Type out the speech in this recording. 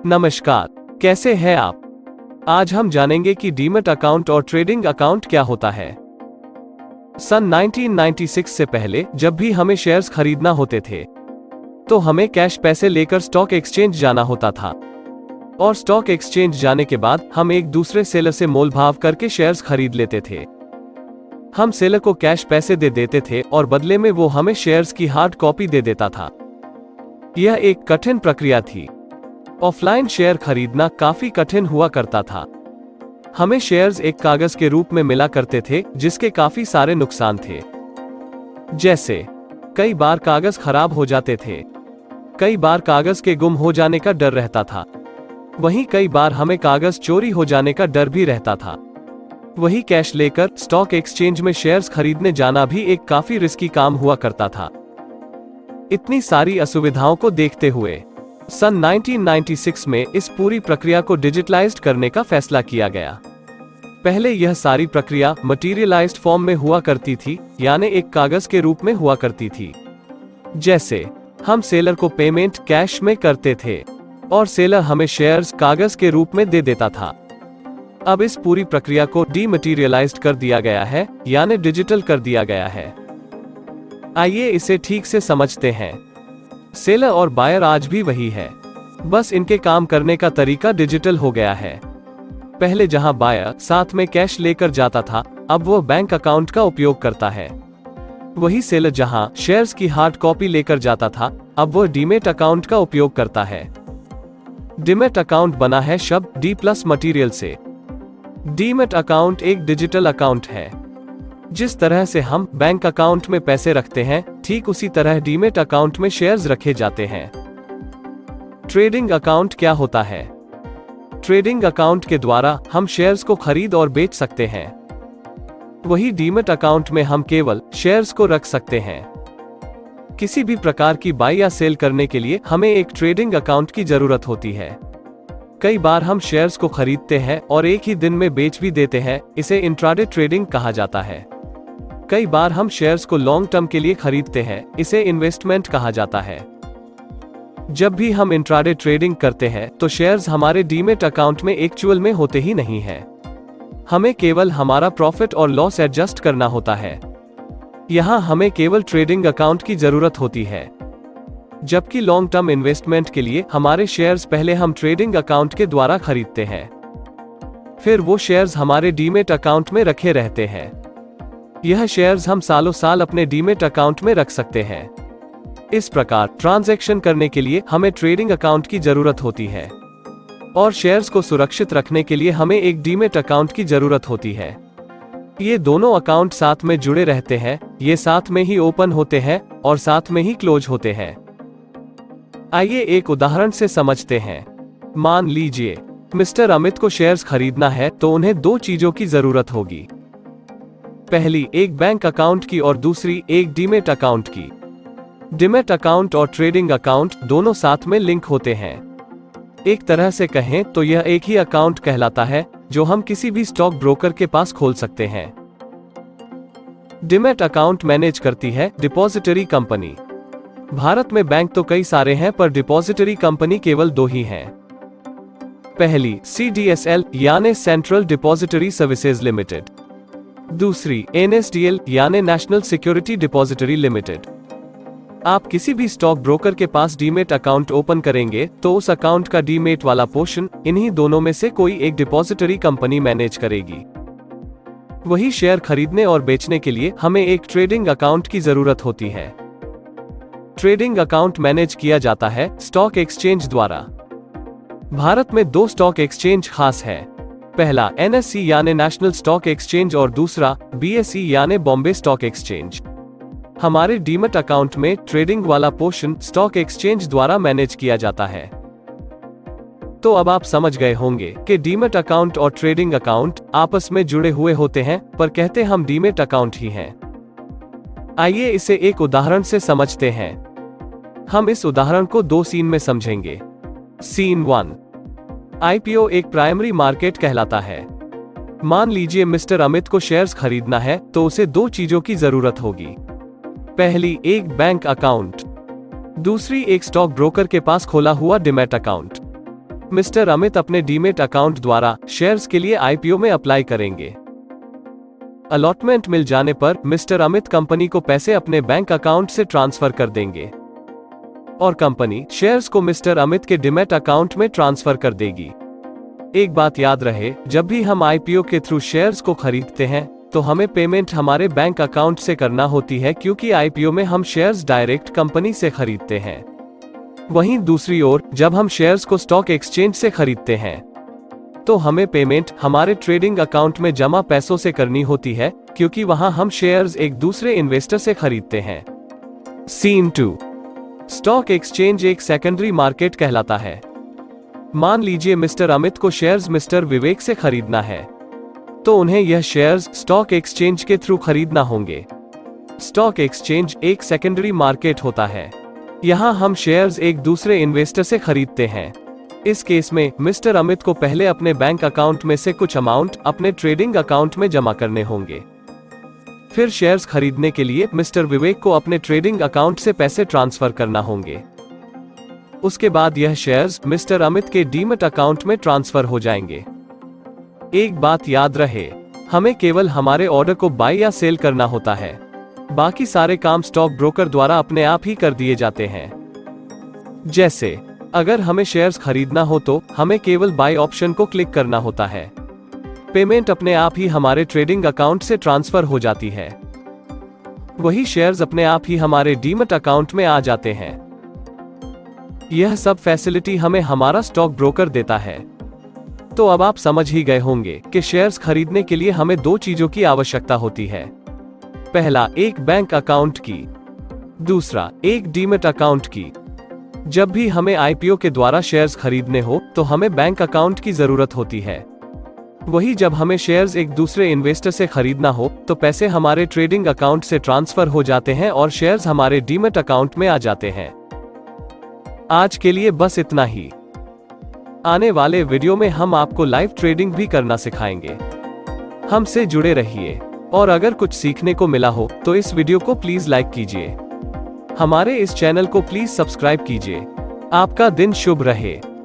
नमस्कार, कैसे हैं आप? आज हम जानेंगे कि डीमैट अकाउंट और ट्रेडिंग अकाउंट क्या होता है। सन 1996 से पहले जब भी हमें शेयर्स खरीदना होते थे तो हमें कैश पैसे लेकर स्टॉक एक्सचेंज जाना होता था और स्टॉक एक्सचेंज जाने के बाद हम एक दूसरे सेलर से मोल भाव करके शेयर्स खरीद लेते थे। हम सेलर को कैश पैसे दे देते थे और बदले में वो हमें शेयर्स की हार्ड कॉपी दे देता था। यह एक कठिन प्रक्रिया थी। ऑफलाइन शेयर खरीदना काफी कठिन हुआ करता था। हमें शेयर्स एक कागज के रूप में मिला करते थे जिसके काफी सारे नुकसान थे, जैसे कई बार कागज खराब हो जाते थे, कई बार कागज के गुम हो जाने का डर रहता था, वहीं कई बार हमें कागज चोरी हो जाने का डर भी रहता था। वही कैश लेकर स्टॉक एक्सचेंज में शेयर्स खरीदने जाना भी एक काफी रिस्की काम हुआ करता था। इतनी सारी असुविधाओं को देखते हुए सन 1996 में इस पूरी प्रक्रिया को डिजिटलाइज्ड करने का फैसला किया गया। पहले यह सारी प्रक्रिया मटीरियलाइज्ड फॉर्म में हुआ करती थी, यानी एक कागज के रूप में हुआ करती थी। जैसे हम सेलर को पेमेंट कैश में करते थे और सेलर हमें शेयर्स कागज के रूप में दे देता था। अब इस पूरी प्रक्रिया को डीमटीरियलाइज्ड कर दिया गया है, यानी डिजिटल कर दिया गया है। आइए इसे ठीक से समझते हैं। सेलर और बायर आज भी वही है, बस इनके काम करने का तरीका डिजिटल हो गया है। पहले जहां बायर साथ में कैश लेकर जाता था, अब वो बैंक अकाउंट का उपयोग करता है। वही सेलर जहां शेयर्स की हार्ड कॉपी लेकर जाता था, अब वो डीमैट अकाउंट का उपयोग करता है। डीमैट अकाउंट बना है शब्द डी प्लस मटीरियल से। डीमैट अकाउंट एक डिजिटल अकाउंट है। जिस तरह से हम बैंक अकाउंट में पैसे रखते हैं, ठीक उसी तरह डीमैट अकाउंट में शेयर्स रखे जाते हैं। ट्रेडिंग अकाउंट क्या होता है? ट्रेडिंग अकाउंट के द्वारा हम शेयर्स को खरीद और बेच सकते हैं। वही डीमैट अकाउंट में हम केवल शेयर्स को रख सकते हैं। किसी भी प्रकार की बाई या सेल करने के लिए हमें एक ट्रेडिंग अकाउंट की जरूरत होती है। कई बार हम शेयर्स को खरीदते हैं और एक ही दिन में बेच भी देते हैं, इसे इंट्राडे ट्रेडिंग कहा जाता है। कई बार हम शेयर्स को लॉन्ग टर्म के लिए खरीदते हैं, इसे इन्वेस्टमेंट कहा जाता है। जब भी हम इंट्राडे ट्रेडिंग करते हैं तो शेयर्स हमारे डीमैट अकाउंट में एक्चुअल में होते ही नहीं हैं। हमें केवल हमारा प्रॉफिट और लॉस एडजस्ट करना होता है। यहाँ हमें केवल ट्रेडिंग अकाउंट की जरूरत होती है, जबकि लॉन्ग टर्म इन्वेस्टमेंट के लिए हमारे शेयर्स पहले हम ट्रेडिंग अकाउंट के द्वारा खरीदते हैं, फिर वो शेयर्स हमारे डीमैट अकाउंट में रखे रहते हैं। यह शेयर्स हम सालों साल अपने डीमैट अकाउंट में रख सकते हैं। इस प्रकार ट्रांजैक्शन करने के लिए हमें ट्रेडिंग अकाउंट की जरूरत होती है और शेयर्स को सुरक्षित रखने के लिए हमें एक डीमैट अकाउंट की जरूरत होती है। ये दोनों अकाउंट साथ में जुड़े रहते हैं, ये साथ में ही ओपन होते हैं और साथ में ही क्लोज होते हैं। आइए एक उदाहरण से समझते हैं। मान लीजिए मिस्टर अमित को शेयर्स खरीदना है तो उन्हें दो चीजों की जरूरत होगी। पहली एक बैंक अकाउंट की और दूसरी एक डीमैट अकाउंट की। डीमैट अकाउंट और ट्रेडिंग अकाउंट दोनों साथ में लिंक होते हैं। एक तरह से कहें तो यह एक ही अकाउंट कहलाता है जो हम किसी भी स्टॉक ब्रोकर के पास खोल सकते हैं। डीमैट अकाउंट मैनेज करती है डिपॉजिटरी कंपनी। भारत में बैंक तो कई सारे हैं पर डिपॉजिटरी कंपनी केवल दो ही हैं। पहली CDSL यानी सेंट्रल डिपॉजिटरी सर्विसेज लिमिटेड, दूसरी NSDL यानी नेशनल सिक्योरिटी डिपॉजिटरी लिमिटेड। आप किसी भी स्टॉक ब्रोकर के पास डीमैट अकाउंट ओपन करेंगे तो उस अकाउंट का डीमैट वाला पोर्शन इन्हीं दोनों में से कोई एक डिपॉजिटरी कंपनी मैनेज करेगी। वही शेयर खरीदने और बेचने के लिए हमें एक ट्रेडिंग अकाउंट की जरूरत होती है। ट्रेडिंग अकाउंट मैनेज किया जाता है स्टॉक एक्सचेंज द्वारा। भारत में दो स्टॉक एक्सचेंज खास है, पहला NSE यानी नेशनल स्टॉक एक्सचेंज और दूसरा BSE यानी बॉम्बे स्टॉक एक्सचेंज। हमारे डीमैट अकाउंट में ट्रेडिंग वाला पोर्शन स्टॉक एक्सचेंज द्वारा मैनेज किया जाता है। तो अब आप समझ गए होंगे कि डीमैट अकाउंट और ट्रेडिंग अकाउंट आपस में जुड़े हुए होते हैं, पर कहते हम डीमैट अकाउंट ही हैं। आइए इसे एक उदाहरण से समझते हैं। हम इस उदाहरण को दो सीन में समझेंगे। सीन 1, IPO एक प्राइमरी मार्केट कहलाता है। मान लीजिए मिस्टर अमित को शेयर्स खरीदना है तो उसे दो चीजों की जरूरत होगी। पहली एक बैंक अकाउंट, दूसरी एक स्टॉक ब्रोकर के पास खोला हुआ डीमैट अकाउंट। मिस्टर अमित अपने डीमेट अकाउंट द्वारा शेयर्स के लिए आईपीओ में अप्लाई करेंगे। अलॉटमेंट मिल जाने पर मिस्टर अमित कंपनी को पैसे अपने बैंक अकाउंट से ट्रांसफर कर देंगे और कंपनी शेयर्स को मिस्टर अमित के डीमेट अकाउंट में ट्रांसफर कर देगी। एक बात याद रहे, जब भी हम आईपीओ के थ्रू शेयर्स को खरीदते हैं तो हमें पेमेंट हमारे बैंक अकाउंट से करना होती है, क्योंकि आईपीओ में हम शेयर्स डायरेक्ट कंपनी से खरीदते हैं। वहीं दूसरी ओर जब हम शेयर्स को स्टॉक एक्सचेंज से खरीदते हैं तो हमें पेमेंट हमारे ट्रेडिंग अकाउंट में जमा पैसों से करनी होती है, क्योंकि वहां हम शेयर्स एक दूसरे इन्वेस्टर से खरीदते हैं। सीन 2, स्टॉक एक्सचेंज एक सेकेंडरी मार्केट कहलाता है। मान लीजिए मिस्टर अमित को शेयर्स मिस्टर विवेक से खरीदना है, तो उन्हें यह शेयर्स स्टॉक एक्सचेंज के थ्रू खरीदना होंगे। स्टॉक एक्सचेंज एक सेकेंडरी मार्केट होता है। यहाँ हम शेयर्स एक दूसरे इन्वेस्टर से खरीदते हैं। इस केस में मिस्टर अमित को पहले अपने बैंक अकाउंट में से कुछ अमाउंट अपने ट्रेडिंग अकाउंट में जमा करने होंगे। फिर शेयर्स खरीदने के लिए मिस्टर विवेक को अपने ट्रेडिंग अकाउंट से पैसे ट्रांसफर करना होंगे। उसके बाद यह शेयर्स मिस्टर अमित के डीमैट अकाउंट में ट्रांसफर हो जाएंगे। एक बात याद रहे, हमें केवल हमारे ऑर्डर को बाय या सेल करना होता है, बाकी सारे काम स्टॉक ब्रोकर द्वारा अपने आप ही कर दिए जाते हैं। जैसे अगर हमें शेयर्स खरीदना हो तो हमें केवल बाय ऑप्शन को क्लिक करना होता है। पेमेंट अपने आप ही हमारे ट्रेडिंग अकाउंट से ट्रांसफर हो जाती है। वही शेयर्स अपने आप ही हमारे डीमैट अकाउंट में आ जाते हैं। यह सब फैसिलिटी हमें हमारा स्टॉक ब्रोकर देता है। तो अब आप समझ ही गए होंगे कि शेयर्स खरीदने के लिए हमें दो चीजों की आवश्यकता होती है। पहला, एक बैंक अकाउंट की, दूसरा एक डीमैट अकाउंट की। जब भी हमें आईपीओ के द्वारा शेयर्स खरीदने हो तो हमें बैंक अकाउंट की जरूरत होती है। वही जब हमें शेयर्स एक दूसरे इन्वेस्टर से खरीदना हो तो पैसे हमारे ट्रेडिंग अकाउंट से ट्रांसफर हो जाते हैं और शेयर्स हमारे डीमैट अकाउंट में आ जाते हैं। आज के लिए बस इतना ही। आने वाले वीडियो में हम आपको लाइव ट्रेडिंग भी करना सिखाएंगे। हमसे जुड़े रहिए और अगर कुछ सीखने को मिला हो तो इस वीडियो को प्लीज लाइक कीजिए। हमारे इस चैनल को प्लीज सब्सक्राइब कीजिए। आपका दिन शुभ रहे।